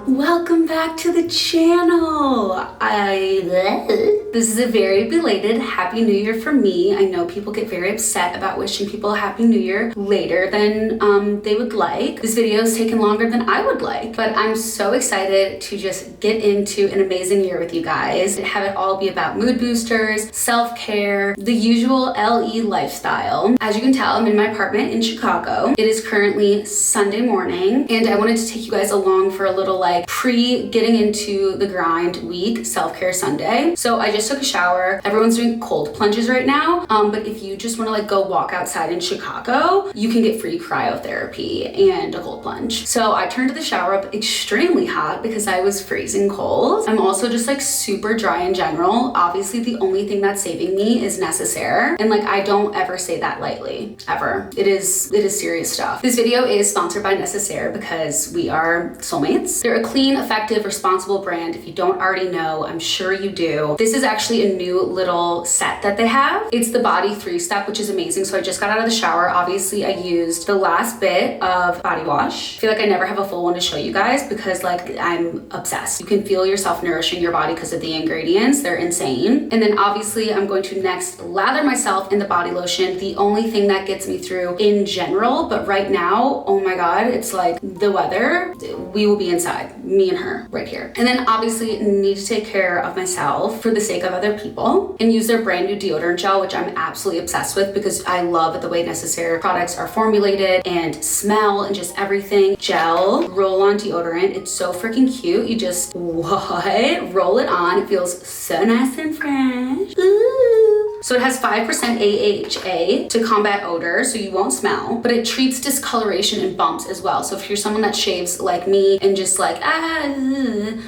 Welcome back to the channel. This is a very belated Happy New Year for me. I know people get very upset about wishing people a Happy New Year later than they would like. This video is taking longer than I would like, but I'm so excited to just get into an amazing year with you guys and have it all be about mood boosters, self-care, the usual LE lifestyle. As you can tell, I'm in my apartment in Chicago. It is currently Sunday morning, and I wanted to take you guys along for a little pre-getting into the grind week, self-care Sunday. So I just took a shower. Everyone's doing cold plunges right now, but if you just want to go walk outside in Chicago, you can get free cryotherapy and a cold plunge. So I turned the shower up extremely hot because I was freezing cold. I'm also just super dry in general. Obviously, the only thing that's saving me is Necessaire, and I don't ever say that lightly, ever. It is serious stuff. This video is sponsored by Necessaire because we are soulmates. They're a clean, effective, responsible brand. If you don't already know, I'm sure you do. This is actually a new little set that they have. It's the body 3-step, which is amazing. So I just got out of the shower. Obviously, I used the last bit of body wash. I feel like I never have a full one to show you guys because I'm obsessed. You can feel yourself nourishing your body because of the ingredients. They're insane. And then obviously I'm going to next lather myself in the body lotion. The only thing that gets me through in general, but right now, oh my God, it's the weather. We will be inside, me and her right here. And then obviously need to take care of myself for the sake of other people and use their brand new deodorant gel, which I'm absolutely obsessed with because I love the way Necessaire products are formulated and smell and just everything. Gel roll-on deodorant. It's so freaking cute. You just roll it on. It feels so nice and fresh. Ooh. So it has 5% AHA to combat odor, so you won't smell, but it treats discoloration and bumps as well. So if you're someone that shaves like me and just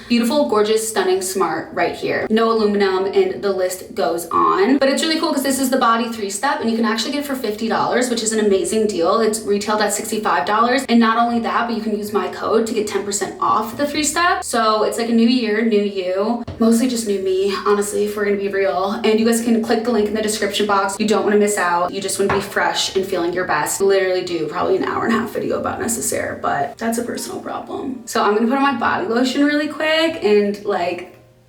beautiful, gorgeous, stunning, smart right here. No aluminum, and the list goes on. But it's really cool because this is the body 3-step and you can actually get it for $50, which is an amazing deal. It's retailed at $65. And not only that, but you can use my code to get 10% off the 3-step. So it's like a new year, new you. Mostly just new me, honestly, if we're gonna be real. And you guys can click the link in the description box. You don't want to miss out. You just want to be fresh and feeling your best. Literally do probably an hour and a half video about Necessaire, but that's a personal problem. So I'm gonna put on my body lotion really quick and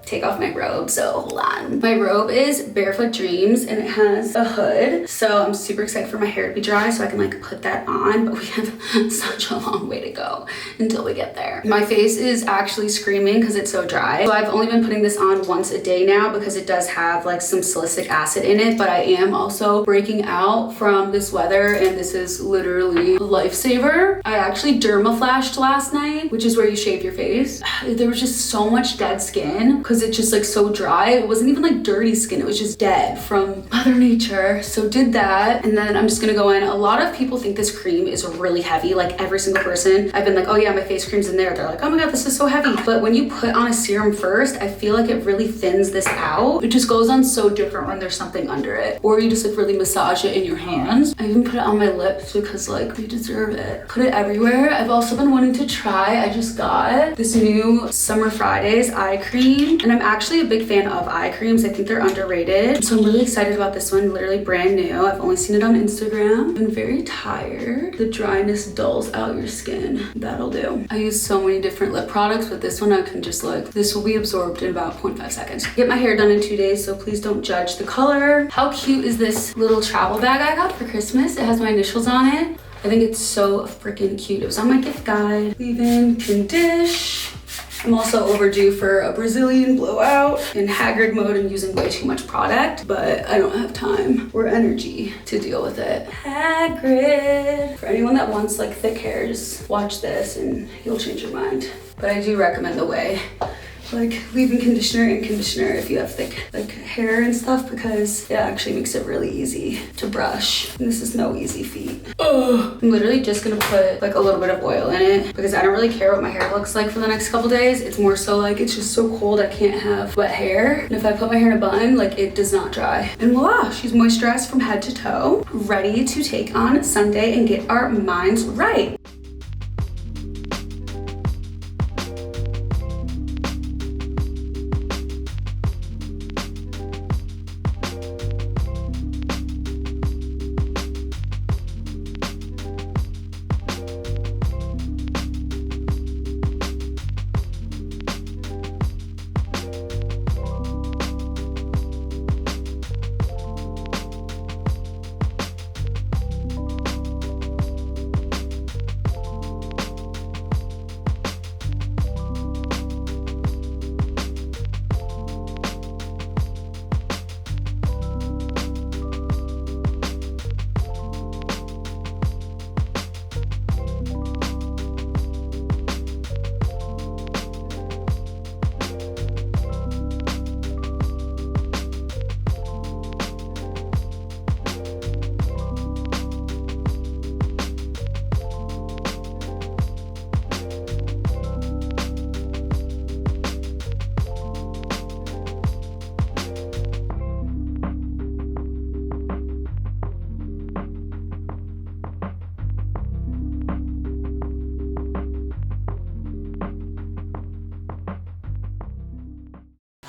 take off my robe. So hold on. My robe is Barefoot Dreams and it has a hood. So I'm super excited for my hair to be dry so I can put that on, but we have such a long way to go until we get there. My face is actually screaming because it's so dry. So I've only been putting this on once a day now because it does have some salicylic acid in it, but I am also breaking out from this weather and this is literally a lifesaver. I actually dermaflashed last night, which is where you shave your face. There was just so much dead skin because it's just so dry. It wasn't even dirty skin, it was just dead from Mother Nature. So did that, and then I'm just gonna go in. A lot of people think this cream is really heavy. Every single person I've been oh yeah, my face cream's in there, they're oh my God, this is so heavy. But when you put on a serum first, I feel it really thins this out. It just goes on so different when there's something under it, or you just really massage it in your hands. I even put it on my lips because we deserve it. Put it everywhere. I've also been wanting to try, I just got this new Summer Fridays eye cream, and I'm actually a big fan of eye creams. I think they're underrated. So I'm really excited about this one, literally brand new. I've only seen it on Instagram. I've been very tired. The dryness dulls out your skin. That'll do. I use so many different lip products, but this one I can just this will be absorbed in about 0.5 seconds. Get my hair done in 2 days, so please don't judge the color. How cute is this little travel bag I got for Christmas? It has my initials on it. I think it's so freaking cute. It was on my gift guide. Leave-in condish. I'm also overdue for a Brazilian blowout. In haggard mode and using way too much product, but I don't have time or energy to deal with it. Hagrid. For anyone that wants thick hair, just watch this and you'll change your mind. But I do recommend the way leave-in conditioner and conditioner if you have thick hair and stuff because it actually makes it really easy to brush. And this is no easy feat. Ugh. I'm literally just gonna put a little bit of oil in it because I don't really care what my hair looks like for the next couple days. It's more so it's just so cold I can't have wet hair. And if I put my hair in a bun, it does not dry. And voila, she's moisturized from head to toe, ready to take on Sunday and get our minds right.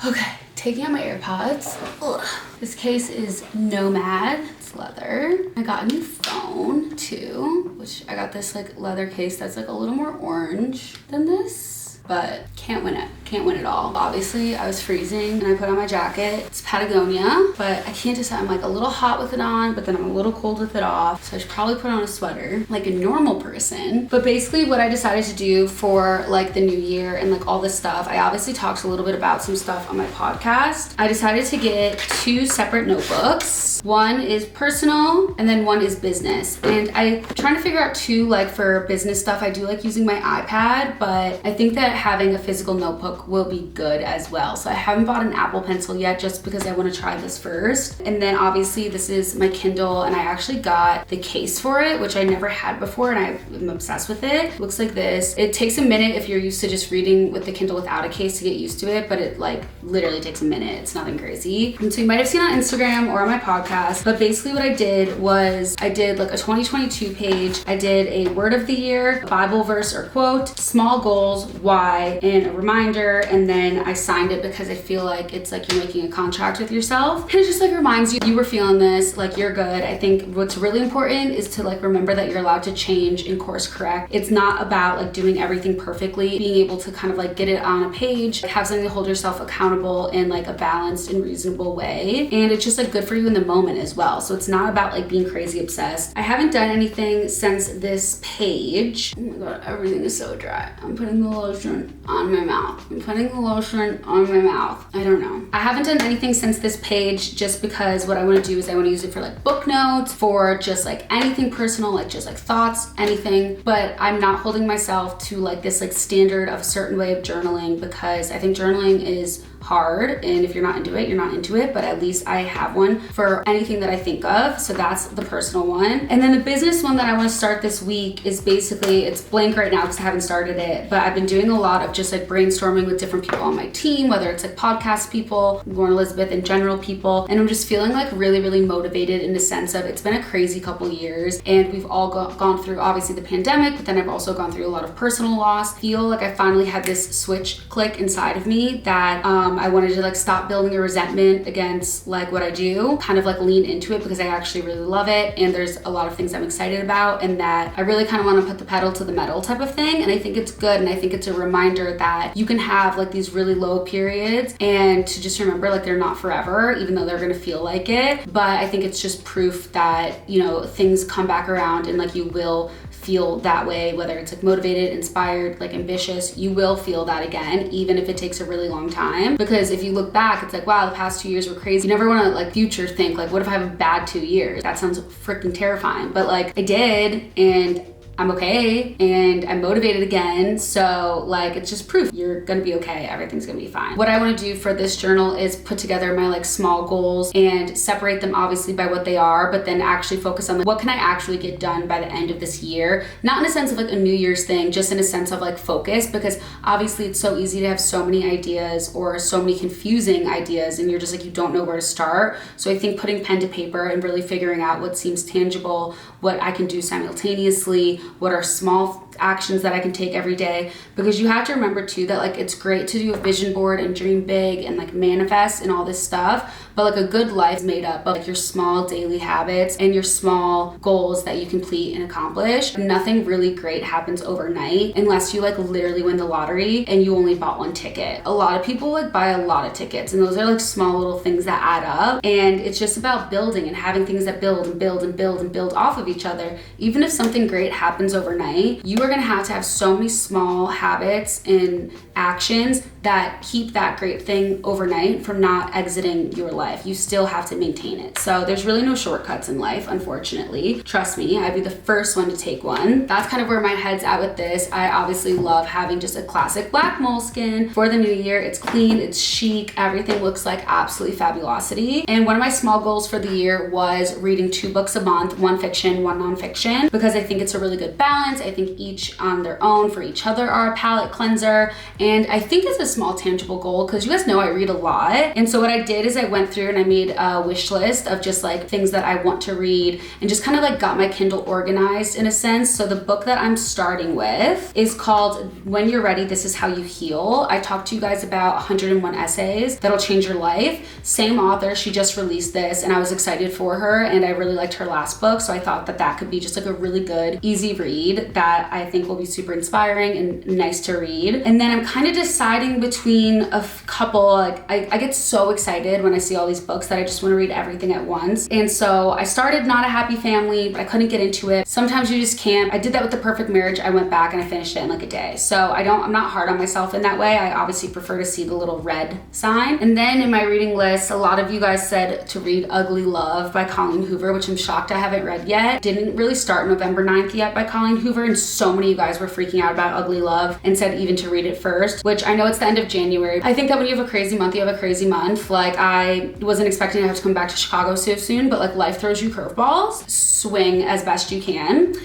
Okay, taking out my AirPods. Ugh. This case is Nomad. It's leather. I got a new phone too, which I got this like leather case that's like a little more orange than this, but can't win it. Can't win it all. Obviously, I was freezing and I put on my jacket. It's Patagonia, but I can't decide. I'm like a little hot with it on, but then I'm a little cold with it off. So I should probably put on a sweater like a normal person. But basically what I decided to do for like the new year and like all this stuff, I obviously talked a little bit about some stuff on my podcast. I decided to get 2 separate notebooks. One is personal and then one is business. And I'm trying to figure out too, like for business stuff, I do like using my iPad, but I think that having a physical notebook will be good as well. So I haven't bought an Apple Pencil yet just because I want to try this first. And then obviously this is my Kindle and I actually got the case for it, which I never had before and I'm obsessed with it. It looks like this. It takes a minute if you're used to just reading with the Kindle without a case to get used to it, but it like literally takes a minute. It's nothing crazy. And so you might have seen on Instagram or on my podcast, but basically what I did was I did like a 2022 page. I did a word of the year, a Bible verse or quote, small goals, why, and a reminder. And then I signed it because I feel like it's like you're making a contract with yourself. And it just like reminds you were feeling this, like you're good. I think what's really important is to like remember that you're allowed to change and course correct. It's not about like doing everything perfectly, being able to kind of like get it on a page, like have something to hold yourself accountable in like a balanced and reasonable way. And it's just like good for you in the moment as well. So it's not about like being crazy obsessed. I haven't done anything since this page. Oh my God, everything is so dry. I'm putting the lotion on my mouth. I'm putting the lotion on my mouth. I don't know. I haven't done anything since this page just because what I want to do is I want to use it for like book notes, for just like anything personal, like just like thoughts, anything. But I'm not holding myself to like this like standard of a certain way of journaling because I think journaling is hard, and if you're not into it, you're not into it, but at least I have one for anything that I think of. So that's the personal one. And then the business one that I want to start this week is basically, it's blank right now because I haven't started it, but I've been doing a lot of just like brainstorming with different people on my team, whether it's like podcast people, Lauren Elizabeth and general people, and I'm just feeling like really motivated in the sense of it's been a crazy couple years and we've all gone through obviously the pandemic, but then I've also gone through a lot of personal loss. I feel like I finally had this switch click inside of me that I wanted to like stop building a resentment against like what I do, kind of like lean into it because I actually really love it and there's a lot of things I'm excited about and that I really kind of want to put the pedal to the metal type of thing. And I think it's good and I think it's a reminder that you can have like these really low periods and to just remember like they're not forever, even though they're gonna feel like it. But I think it's just proof that, you know, things come back around and like you will feel that way, whether it's like motivated, inspired, like ambitious, you will feel that again, even if it takes a really long time. Because if you look back, it's like, wow, the past 2 years were crazy. You never want to like future think like, what if I have a bad 2 years? That sounds freaking terrifying. But like I did, and I'm okay and I'm motivated again. So like, it's just proof you're gonna be okay. Everything's gonna be fine. What I wanna do for this journal is put together my like small goals and separate them obviously by what they are, but then actually focus on like, what can I actually get done by the end of this year? Not in a sense of like a New Year's thing, just in a sense of like focus, because obviously it's so easy to have so many ideas or so many confusing ideas and you're just like, you don't know where to start. So I think putting pen to paper and really figuring out what seems tangible, what I can do simultaneously, what are small actions that I can take every day, because you have to remember too that like it's great to do a vision board and dream big and like manifest and all this stuff, but like a good life is made up of like your small daily habits and your small goals that you complete and accomplish. Nothing really great happens overnight unless you like literally win the lottery and you only bought one ticket. A lot of people like buy a lot of tickets and those are like small little things that add up, and it's just about building and having things that build and build and build and build off of each other. Even if something great happens overnight, you are going to have so many small habits and actions that keep that great thing overnight from not exiting your life. You still have to maintain it. So there's really no shortcuts in life, unfortunately. Trust me, I'd be the first one to take one. That's kind of where my head's at with this. I obviously love having just a classic black moleskin for the new year. It's clean, it's chic, everything looks like absolutely fabulosity. And one of my small goals for the year was reading 2 books a month, 1 fiction, 1 nonfiction, because I think it's a really good balance. I think each on their own for each other are a palate cleanser. And I think it's a small tangible goal because you guys know I read a lot. And so what I did is I went through and I made a wish list of just like things that I want to read and just kind of like got my Kindle organized in a sense. So the book that I'm starting with is called When You're Ready, This Is How You Heal. I talked to you guys about 101 essays that'll change your life. Same author, she just released this and I was excited for her and I really liked her last book. So I thought that that could be just like a really good, easy read that I think will be super inspiring and nice to read. And then I'm kind of deciding between a couple, like I get so excited when I see all these books that I just want to read everything at once. And so I started Not a Happy Family, but I couldn't get into it. Sometimes you just can't. I did that with The Perfect Marriage. I went back and I finished it in like a day. So I'm not hard on myself in that way. I obviously prefer to see the little red sign. And then in my reading list, a lot of you guys said to read Ugly Love by Colleen Hoover, which I'm shocked I haven't read yet. Didn't really start November 9th yet by Colleen Hoover, and so many of you guys were freaking out about Ugly Love and said even to read it first, which I know it's the end of January. I think that when you have a crazy month, you have a crazy month. Like I wasn't expecting to have to come back to Chicago so soon, but like life throws you curveballs. Swing as best you can.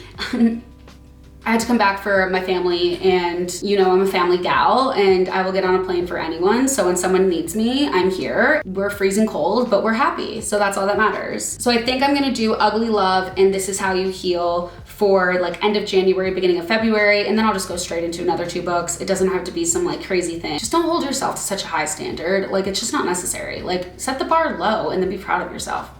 I had to come back for my family and you know I'm a family gal and I will get on a plane for anyone. So when someone needs me, I'm here. We're freezing cold, but we're happy. So that's all that matters. So I think I'm gonna do Ugly Love and This Is How You Heal for like end of January, beginning of February, and then I'll just go straight into another 2 books. It doesn't have to be some like crazy thing. Just don't hold yourself to such a high standard. Like it's just not necessary. Like set the bar low and then be proud of yourself.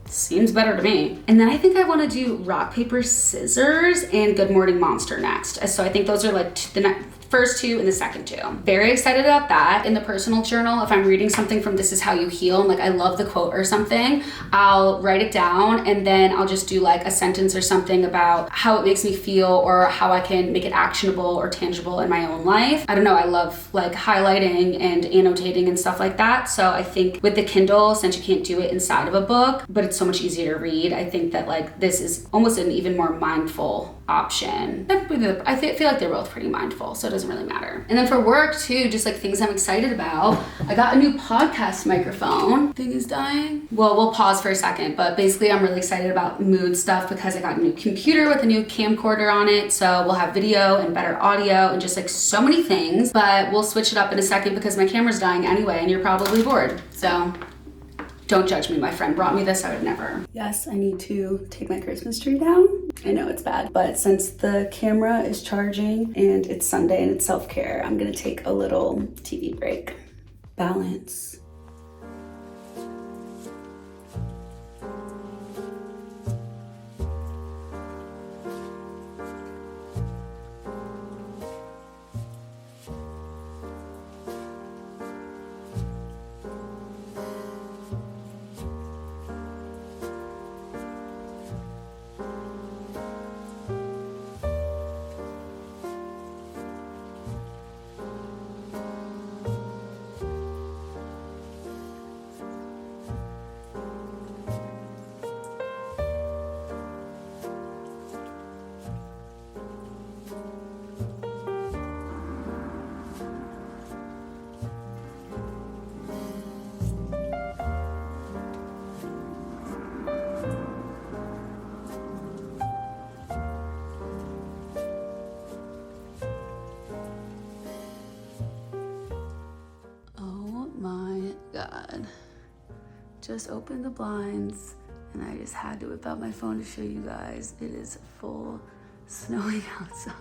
Seems better to me. And then I think I want to do Rock, Paper, Scissors and Good Morning Monster next. So I think those are like the first 2 and the second 2. Very excited about that. In the personal journal, if I'm reading something from This Is How You Heal, and like I love the quote or something, I'll write it down and then I'll just do like a sentence or something about how it makes me feel or how I can make it actionable or tangible in my own life. I don't know, I love like highlighting and annotating and stuff like that. So I think with the Kindle, since you can't do it inside of a book, but it's so much easier to read, I think that like this is almost an even more mindful option. I feel like they're both pretty mindful, so it doesn't really matter. And then for work too, just like things I'm excited about. I got a new podcast microphone. Thing is dying. Well, we'll pause for a second, but basically I'm really excited about mood stuff because I got a new computer with a new camcorder on it. So we'll have video and better audio and just like so many things, but we'll switch it up in a second because my camera's dying anyway and you're probably bored. So don't judge me, my friend brought me this, I would never. Yes, I need to take my Christmas tree down. I know it's bad, but since the camera is charging and it's Sunday and it's self-care, I'm gonna take a little TV break. Balance. God. Just opened the blinds and I just had to whip out my phone to show you guys. It is full snowing outside.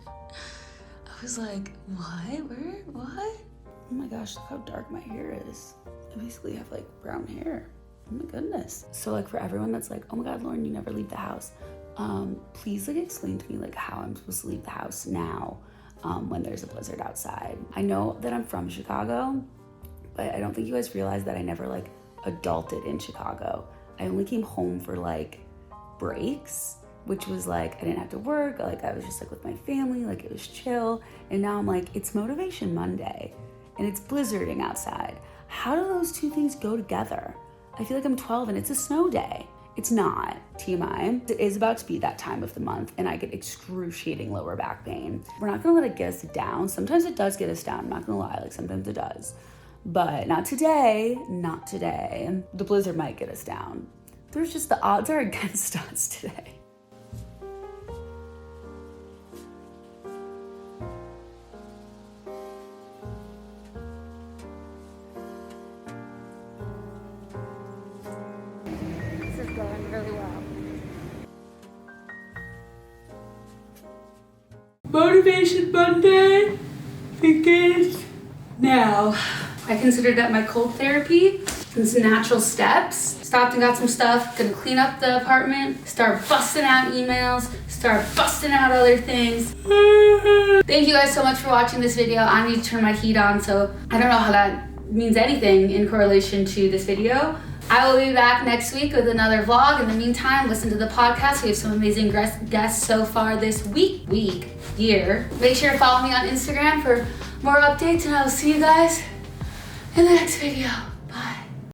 I was like, what? Where? What? Oh my gosh, look how dark my hair is. I basically have like brown hair. Oh my goodness. So like for everyone that's like, oh my God, Lauren, you never leave the house. Please like explain to me like how I'm supposed to leave the house now when there's a blizzard outside. I know that I'm from Chicago, but I don't think you guys realize that I never like adulted in Chicago. I only came home for like breaks, which was like, I didn't have to work. Like I was just like with my family, like it was chill. And now I'm like, it's Motivation Monday and it's blizzarding outside. How do those two things go together? I feel like I'm 12 and it's a snow day. It's not, TMI. It is about to be that time of the month and I get excruciating lower back pain. We're not gonna let it get us down. Sometimes it does get us down, I'm not gonna lie, like sometimes it does. But not today, not today. The blizzard might get us down. There's just, the odds are against us today. Motivation Monday begins now. I considered that my cold therapy. These natural steps. Stopped and got some stuff. Gonna clean up the apartment. Start busting out emails. Start busting out other things. Thank you guys so much for watching this video. I need to turn my heat on, so I don't know how that means anything in correlation to this video. I will be back next week with another vlog. In the meantime, listen to the podcast. We have some amazing guests so far this year. Make sure to follow me on Instagram for more updates, and I will see you guys in the next video.